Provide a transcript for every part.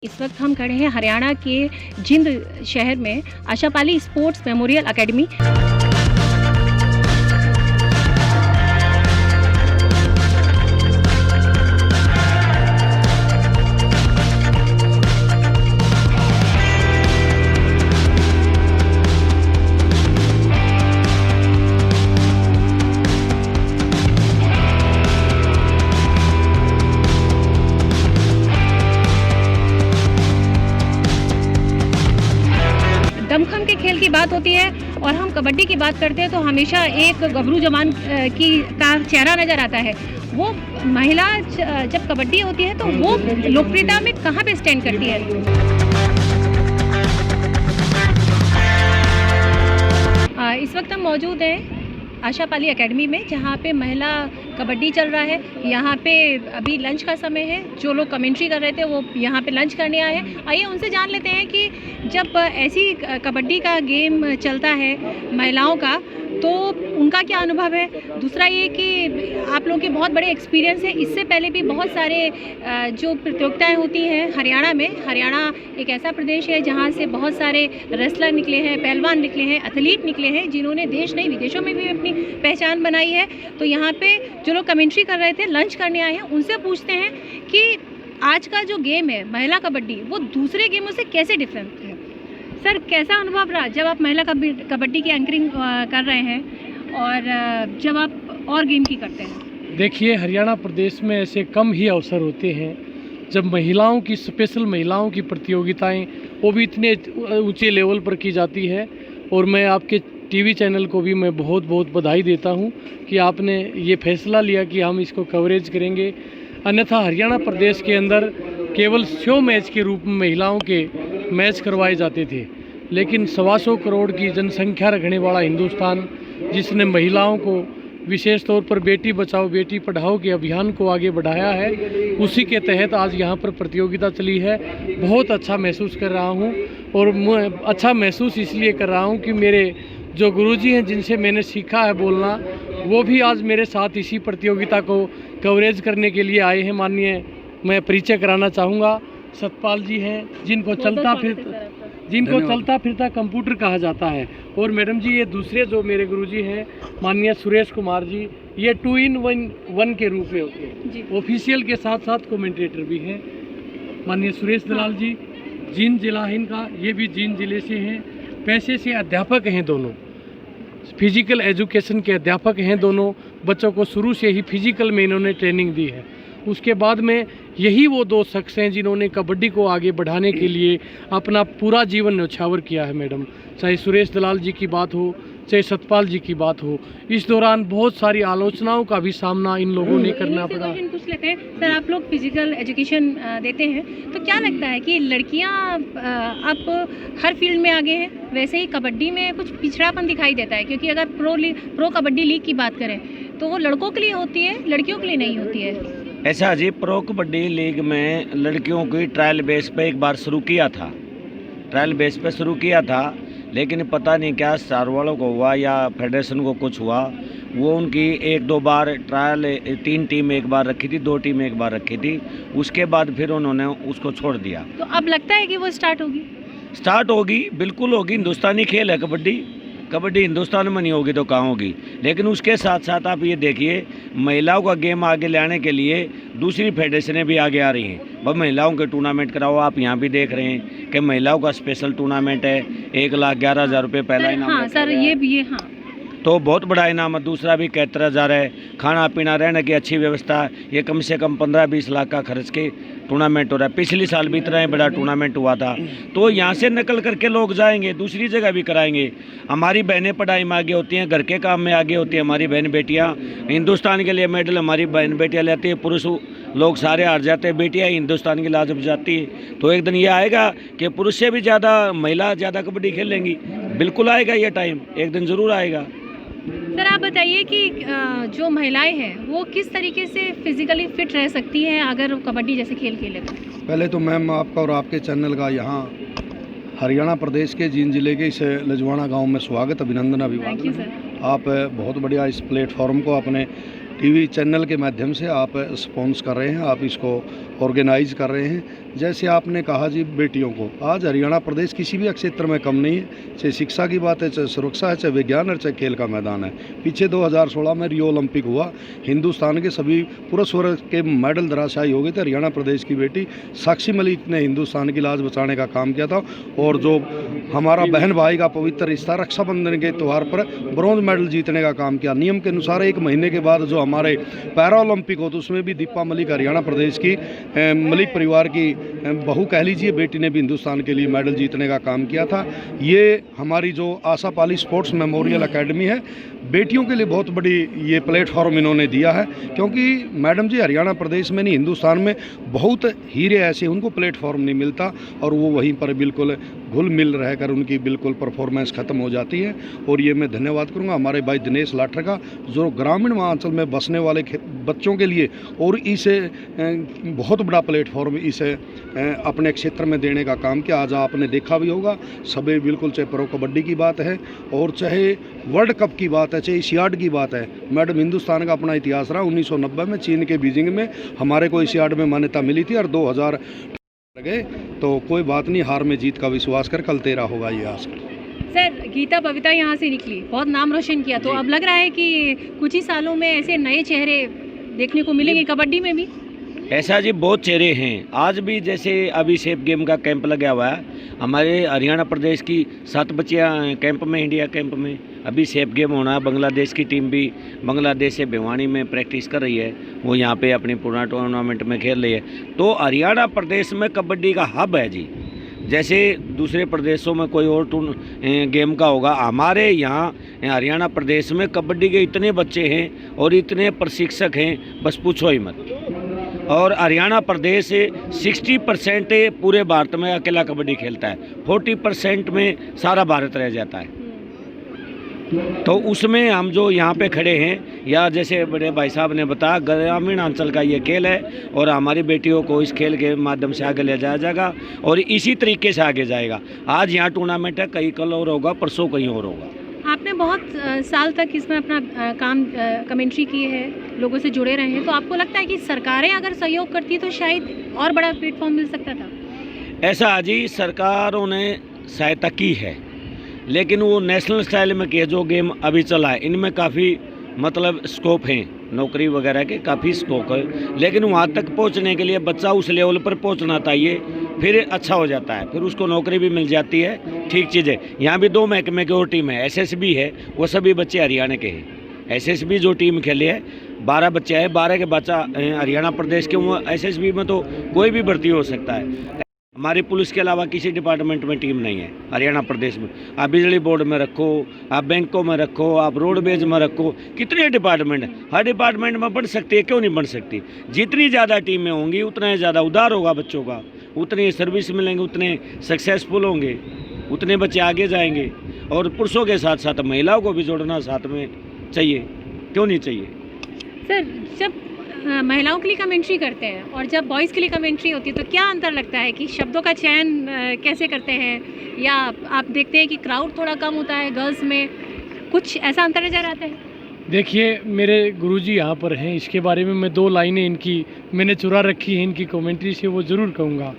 इस वक्त हम खड़े हैं हरियाणा के जिंद शहर में आशापाली स्पोर्ट्स मेमोरियल एकेडमी। दमखम के खेल की बात होती है और हम कबड्डी की बात करते हैं तो हमेशा एक गबरू जवान का चेहरा नज़र आता है। वो महिला जब कबड्डी होती है तो वो लोकप्रियता में कहाँ पे स्टैंड करती है? इस वक्त हम मौजूद हैं आशापाली एकेडमी में, जहाँ पे महिला कबड्डी चल रहा है। यहाँ पे अभी लंच का समय है। जो लोग कमेंट्री कर रहे थे वो यहाँ पे लंच करने आए हैं। आइए उनसे जान लेते हैं कि जब ऐसी कबड्डी का गेम चलता है महिलाओं का तो उनका क्या अनुभव है। दूसरा ये कि आप लोगों के बहुत बड़े एक्सपीरियंस है। इससे पहले भी बहुत सारे जो प्रतियोगिताएं होती हैं हरियाणा में। हरियाणा एक ऐसा प्रदेश है जहां से बहुत सारे रेसलर निकले हैं, पहलवान निकले हैं, एथलीट निकले हैं, जिन्होंने देश नहीं विदेशों में भी अपनी पहचान बनाई है। तो यहाँ पे जो लोग कमेंट्री कर रहे थे, लंच करने आए हैं, उनसे पूछते हैं कि आज का जो गेम है महिला कबड्डी वो दूसरे गेमों से कैसे डिफरेंट है। सर, कैसा अनुभव रहा जब आप महिला कबड्डी की एंकरिंग कर रहे हैं और जब आप और गेम की करते हैं? देखिए, हरियाणा प्रदेश में ऐसे कम ही अवसर होते हैं जब महिलाओं की स्पेशल महिलाओं की प्रतियोगिताएं वो भी इतने ऊंचे लेवल पर की जाती है। और मैं आपके टीवी चैनल को भी मैं बहुत बहुत बधाई देता हूं कि आपने ये फैसला लिया कि हम इसको कवरेज करेंगे। अन्यथा हरियाणा प्रदेश के अंदर केवल शो मैच के रूप में महिलाओं के मैच करवाए जाते थे, लेकिन 125 करोड़ की जनसंख्या रखने वाला हिंदुस्तान, जिसने महिलाओं को विशेष तौर पर बेटी बचाओ बेटी पढ़ाओ के अभियान को आगे बढ़ाया है, उसी के तहत आज यहाँ पर प्रतियोगिता चली है। बहुत अच्छा महसूस कर रहा हूँ और मैं अच्छा महसूस इसलिए कर रहा हूँ कि मेरे जो गुरुजी हैं जिनसे मैंने सीखा है बोलना, वो भी आज मेरे साथ इसी प्रतियोगिता को कवरेज करने के लिए आए हैं। माननीय मैं परिचय कराना चाहूँगा, सतपाल जी हैं जिनको चलता फिरता कंप्यूटर कहा जाता है। और मैडम जी, ये दूसरे जो मेरे गुरुजी हैं माननीय सुरेश कुमार जी, ये 2 in 1 के रूप में होते हैं, ऑफिशियल के साथ साथ कमेंटेटर भी हैं। माननीय सुरेश दलाल जी जींद जिला है इनका, ये भी जींद जिले से हैं। पैसे से अध्यापक हैं दोनों, फिजिकल एजुकेशन के अध्यापक हैं दोनों। बच्चों को शुरू से ही फिजिकल में इन्होंने ट्रेनिंग दी है। उसके बाद में यही वो 2 शख्स हैं जिन्होंने कबड्डी को आगे बढ़ाने के लिए अपना पूरा जीवन न्यौछावर किया है मैडम। चाहे सुरेश दलाल जी की बात हो, चाहे सतपाल जी की बात हो, इस दौरान बहुत सारी आलोचनाओं का भी सामना इन लोगों ने करना पड़ा। पूछ लेते हैं सर, आप लोग फिजिकल एजुकेशन देते हैं तो क्या लगता है कि लड़कियां अब हर फील्ड में आगे हैं? वैसे ही कबड्डी में कुछ पिछड़ापन दिखाई देता है, क्योंकि अगर प्रो कबड्डी लीग की बात करें तो वो लड़कों के लिए होती है, लड़कियों के लिए नहीं होती है। ऐसा जी, प्रो कबड्डी लीग में लड़कियों की ट्रायल बेस पे एक बार शुरू किया था, लेकिन पता नहीं क्या स्टार वालों को हुआ या फेडरेशन को कुछ हुआ, वो उनकी 1-2 बार ट्रायल 3 टीम एक बार रखी थी, 2 टीम एक बार रखी थी, उसके बाद फिर उन्होंने उसको छोड़ दिया। तो अब लगता है कि वो स्टार्ट होगी? बिल्कुल होगी। हिंदुस्तानी खेल है कबड्डी हिंदुस्तान में नहीं होगी तो कहाँ होगी। लेकिन उसके साथ साथ आप ये देखिए, महिलाओं का गेम आगे लाने के लिए दूसरी फेडरेशनें भी आगे आ रही हैं। अब महिलाओं के टूर्नामेंट कराओ, आप यहाँ भी देख रहे हैं कि महिलाओं का स्पेशल टूर्नामेंट है, 1,11,000 रुपये पहला इनाम। हाँ सर, ये भी है। हाँ, तो बहुत बड़ा इनाम है। दूसरा भी 71,000 है। खाना पीना रहने की अच्छी व्यवस्था, ये कम से कम 15-20 लाख का खर्च के टूर्नामेंट हो रहा है। पिछले साल भी इतना ही बड़ा टूर्नामेंट हुआ था। तो यहाँ से निकल करके लोग जाएंगे, दूसरी जगह भी कराएंगे। हमारी बहनें पढ़ाई में आगे होती हैं, घर के काम में आगे होती हैं हमारी बहन बेटियाँ। हिंदुस्तान के लिए मेडल हमारी बहन बेटियाँ लेती हैं, पुरुष लोग सारे हार जाते हैं, बेटियाँ हिंदुस्तान की लाज बचाती है। तो एक दिन ये आएगा कि पुरुष से भी ज़्यादा महिला ज़्यादा कबड्डी खेलेंगी। बिल्कुल आएगा ये टाइम, एक दिन ज़रूर आएगा। सर, आप बताइए कि जो महिलाएं हैं वो किस तरीके से फिजिकली फिट रह सकती हैं अगर कबड्डी जैसे खेल खेले तो? पहले तो मैम आपका और आपके चैनल का यहाँ हरियाणा प्रदेश के जींद जिले के इस लजवाना गांव में स्वागत, अभिनंदन, अभिवादन। आप बहुत बढ़िया इस प्लेटफॉर्म को अपने टीवी चैनल के माध्यम से आप स्पॉन्स कर रहे हैं, आप इसको ऑर्गेनाइज कर रहे हैं। जैसे आपने कहा जी बेटियों को, आज हरियाणा प्रदेश किसी भी क्षेत्र में कम नहीं है, चाहे शिक्षा की बात है, चाहे सुरक्षा है, चाहे विज्ञान है, चाहे खेल का मैदान है। पीछे 2016 में रियो ओलंपिक हुआ, हिंदुस्तान के सभी पुरुष वर्ग के मेडल धराशायी हो गए थे। हरियाणा प्रदेश की बेटी साक्षी मलिक ने हिंदुस्तान की लाज बचाने का काम किया था, और जो हमारा बहन भाई का पवित्र रिश्ता, रक्षाबंधन के त्यौहार पर ब्रॉन्ज मेडल जीतने का काम किया। नियम के अनुसार 1 महीने के बाद जो हमारे पैरा ओलंपिक हो, तो उसमें भी दीपा मलिक हरियाणा प्रदेश की मलिक परिवार की बहू कह लीजिए, बेटी ने भी हिंदुस्तान के लिए मेडल जीतने का काम किया था। ये हमारी जो आशापाली स्पोर्ट्स मेमोरियल एकेडमी है, बेटियों के लिए बहुत बड़ी ये प्लेटफॉर्म इन्होंने दिया है, क्योंकि मैडम जी हरियाणा प्रदेश में नहीं, हिंदुस्तान में बहुत हीरे ऐसे उनको प्लेटफॉर्म नहीं मिलता, और वो वहीं पर बिल्कुल घुल मिल रहकर उनकी बिल्कुल परफॉर्मेंस ख़त्म हो जाती है। और ये मैं धन्यवाद करूँगा हमारे भाई दिनेश लाठर का, जो ग्रामीण अंचल में बसने वाले बच्चों के लिए और इसे बहुत बड़ा प्लेटफॉर्म इसे अपने क्षेत्र में देने का काम किया। आज आपने देखा भी होगा, सभी बिल्कुल, चाहे प्रो कबड्डी की बात है और चाहे वर्ल्ड कप की बात है, चाहे एशियाड की बात है, मैडम हिंदुस्तान का अपना इतिहास रहा। 1990 में चीन के बीजिंग में हमारे को एशियाड में मान्यता मिली थी, और 2000 गए, तो कोई बात नहीं, हार में जीत का विश्वास कर, कल तेरा होगा ये आस। सर, गीता बबीता यहाँ से निकली, बहुत नाम रोशन किया, तो अब लग रहा है कि कुछ ही सालों में ऐसे नए चेहरे देखने को मिलेंगे कबड्डी में भी। ऐसा जी बहुत चेहरे हैं। आज भी जैसे अभी सेफ गेम का कैंप लगा हुआ है, हमारे हरियाणा प्रदेश की 7 बच्चियाँ कैंप में, इंडिया कैंप में अभी सेफ गेम होना है। बांग्लादेश की टीम भी बांग्लादेश से भिवानी में प्रैक्टिस कर रही है, वो यहाँ पे अपनी पूरा टूर्नामेंट में खेल रही है। तो हरियाणा प्रदेश में कबड्डी का हब है जी। जैसे दूसरे प्रदेशों में कोई और गेम का होगा, हमारे यहाँ हरियाणा प्रदेश में कबड्डी के इतने बच्चे हैं और इतने प्रशिक्षक हैं, बस पूछो ही मत। और हरियाणा प्रदेश 60% पूरे भारत में अकेला कबड्डी खेलता है, 40% में सारा भारत रह जाता है। तो उसमें हम जो यहाँ पे खड़े हैं, या जैसे बड़े भाई साहब ने बताया, ग्रामीण अंचल का ये खेल है, और हमारी बेटियों को इस खेल के माध्यम से आगे ले जाया जाएगा, और इसी तरीके से आगे जाएगा। आज यहाँ टूर्नामेंट है, कहीं कल और होगा, परसों कहीं और होगा। आपने बहुत साल तक इसमें अपना काम कमेंट्री की है, लोगों से जुड़े रहे हैं, तो आपको लगता है कि सरकारें अगर सहयोग करती तो शायद और बड़ा प्लेटफॉर्म मिल सकता था? ऐसा जी, सरकारों ने सहायता की है, लेकिन वो नेशनल स्टाइल में के जो गेम अभी चला है, इनमें काफ़ी मतलब स्कोप हैं, नौकरी वगैरह के काफ़ी स्कोप है। लेकिन वहाँ तक पहुँचने के लिए बच्चा उस लेवल पर पहुँचना चाहिए, फिर अच्छा हो जाता है, फिर उसको नौकरी भी मिल जाती है। ठीक चीज़ है। यहाँ भी 2 महकमे की और टीम है, एसएसबी है, वो सभी बच्चे हरियाणा के हैं। एसएसबी जो टीम खेली है, 12 बच्चे हैं, 12 के बच्चा हरियाणा प्रदेश के। वो एसएसबी में तो कोई भी भर्ती हो सकता है। हमारी पुलिस के अलावा किसी डिपार्टमेंट में टीम नहीं है हरियाणा प्रदेश में। आप बिजली बोर्ड में रखो, आप बैंकों में रखो, आप रोडवेज में रखो, कितने डिपार्टमेंट हैं, हर डिपार्टमेंट में बढ़ सकती है, क्यों नहीं बढ़ सकती? जितनी ज़्यादा टीमें होंगी उतना ही ज़्यादा उधार होगा बच्चों का, उतनी सर्विस मिलेंगे, उतने सक्सेसफुल होंगे, उतने बच्चे आगे जाएंगे। और पुरुषों के साथ साथ महिलाओं को भी जोड़ना साथ में चाहिए, क्यों नहीं चाहिए? सर, जब महिलाओं के लिए कमेंट्री करते हैं और जब बॉयज़ के लिए कमेंट्री होती है, तो क्या अंतर लगता है कि शब्दों का चयन कैसे करते हैं, या आप देखते हैं कि क्राउड थोड़ा कम होता है गर्ल्स में, कुछ ऐसा अंतर नज़र आता है? देखिए, मेरे गुरुजी यहाँ पर हैं, इसके बारे में मैं 2 लाइनें इनकी मैंने चुरा रखी हैं, इनकी कमेंट्री से वो ज़रूर कहूँगा।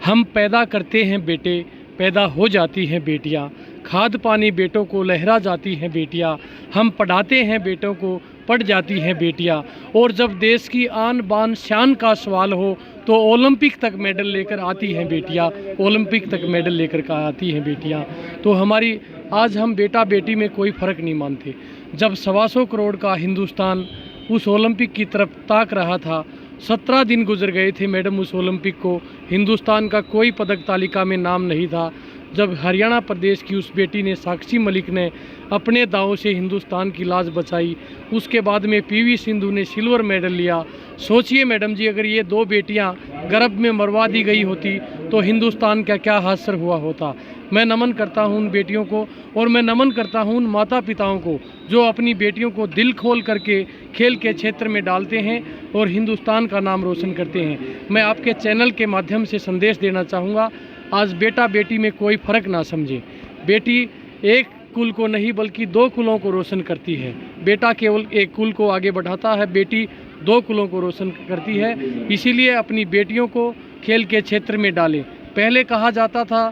हम पैदा करते हैं बेटे, पैदा हो जाती हैं बेटियाँ, खाद पानी बेटों को लहरा जाती हैं बेटियाँ, हम पढ़ाते हैं बेटों को पढ़ जाती हैं बेटियाँ, और जब देश की आन बान शान का सवाल हो तो ओलंपिक तक मेडल लेकर आती हैं बेटियाँ, ओलंपिक तक मेडल लेकर आती हैं बेटियाँ। तो हमारी आज हम बेटा बेटी में कोई फ़र्क नहीं मानते। जब 125 करोड़ का हिंदुस्तान उस ओलंपिक की तरफ ताक रहा था, 17 दिन गुजर गए थे मैडम उस ओलंपिक को, हिंदुस्तान का कोई पदक तालिका में नाम नहीं था। जब हरियाणा प्रदेश की उस बेटी ने, साक्षी मलिक ने अपने दांव से हिंदुस्तान की लाज बचाई, उसके बाद में पीवी सिंधु ने सिल्वर मेडल लिया। सोचिए मैडम जी, अगर ये 2 बेटियां गर्भ में मरवा दी गई होती तो हिंदुस्तान का क्या हादसा हुआ होता। मैं नमन करता हूं उन बेटियों को, और मैं नमन करता हूं उन माता पिताओं को जो अपनी बेटियों को दिल खोल करके खेल के क्षेत्र में डालते हैं और हिंदुस्तान का नाम रोशन करते हैं। मैं आपके चैनल के माध्यम से संदेश देना चाहूँगा, आज बेटा बेटी में कोई फ़र्क ना समझे। बेटी एक कुल को नहीं बल्कि 2 कुलों को रोशन करती है। बेटा केवल एक कुल को आगे बढ़ाता है, बेटी 2 कुलों को रोशन करती है। इसीलिए अपनी बेटियों को खेल के क्षेत्र में डालें। पहले कहा जाता था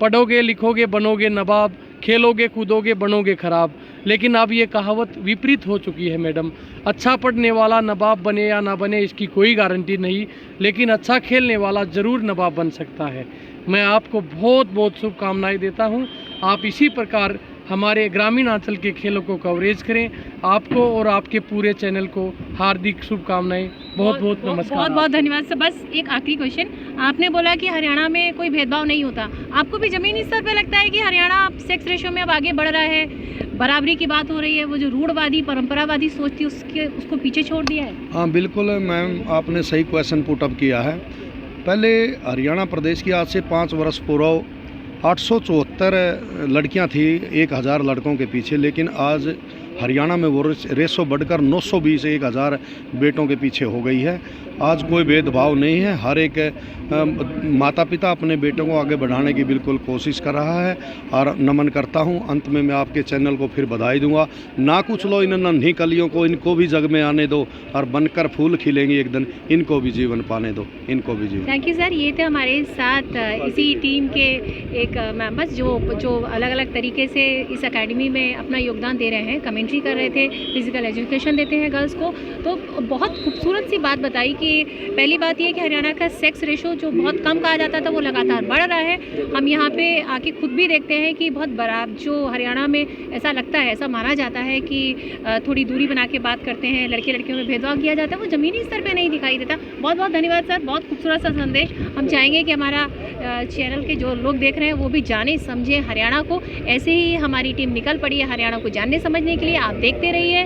पढ़ोगे लिखोगे बनोगे नवाब, खेलोगे कूदोगे बनोगे खराब, लेकिन अब ये कहावत विपरीत हो चुकी है मैडम। अच्छा पढ़ने वाला नवाब बने या ना बने इसकी कोई गारंटी नहीं, लेकिन अच्छा खेलने वाला ज़रूर नवाब बन सकता है। मैं आपको बहुत बहुत शुभकामनाएं देता हूं। आप इसी प्रकार हमारे ग्रामीण अंचल के खेलों को कवरेज करें। आपको और आपके पूरे चैनल को हार्दिक शुभकामनाएं। बहुत बहुत नमस्कार। बहुत बहुत धन्यवाद सर। बस एक आखिरी क्वेश्चन, आपने बोला कि हरियाणा में कोई भेदभाव नहीं होता, आपको भी ज़मीनी स्तर पे लगता है कि हरियाणा सेक्स रेशो में अब आगे बढ़ रहा है, बराबरी की बात हो रही है, वो जो रूढ़वादी परंपरावादी सोच थी उसको पीछे छोड़ दिया है? हाँ बिल्कुल मैम, आपने सही क्वेश्चन पुट अप किया है। पहले हरियाणा प्रदेश की आज से 5 वर्ष पूर्व 874 लड़कियां थी 1000 लड़कों के पीछे, लेकिन आज हरियाणा में वो रेशो बढ़कर 920 1000 बेटों के पीछे हो गई है। आज कोई भेदभाव नहीं है, हर एक माता पिता अपने बेटों को आगे बढ़ाने की बिल्कुल कोशिश कर रहा है और नमन करता हूं। अंत में मैं आपके चैनल को फिर बधाई दूंगा। ना कुछ लो इन नन्ही कलियों को, इनको भी जग में आने दो और बनकर फूल खिलेंगे एक दिन, इनको भी जीवन पाने दो, इनको भी जीवन। Thank you sir. ये थे हमारे साथ इसी टीम के एक मेंबर्स जो अलग अलग तरीके से इस एकेडमी में अपना योगदान दे रहे हैं, कमेंट्री कर रहे थे, फिजिकल एजुकेशन देते हैं गर्ल्स को। तो बहुत खूबसूरत सी बात बताई कि पहली बात ये कि हरियाणा का सेक्स रेशो जो बहुत कम कहा जाता था वो लगातार बढ़ रहा है। हम यहाँ पे आके खुद भी देखते हैं कि बहुत बड़ा जो हरियाणा में ऐसा लगता है, ऐसा माना जाता है कि थोड़ी दूरी बना के बात करते हैं, लड़के लड़कियों में भेदभाव किया जाता है, वो ज़मीनी स्तर पे नहीं दिखाई देता। बहुत बहुत धन्यवाद सर, बहुत खूबसूरत सा संदेश। हम चाहेंगे कि हमारा चैनल के जो लोग देख रहे हैं वो भी जाने समझें हरियाणा को। ऐसे ही हमारी टीम निकल पड़ी है हरियाणा को जानने समझने के लिए। आप देखते रहिए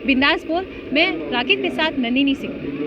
बिंदास पोल। मैं राकेश के साथ नंदिनी सिंह।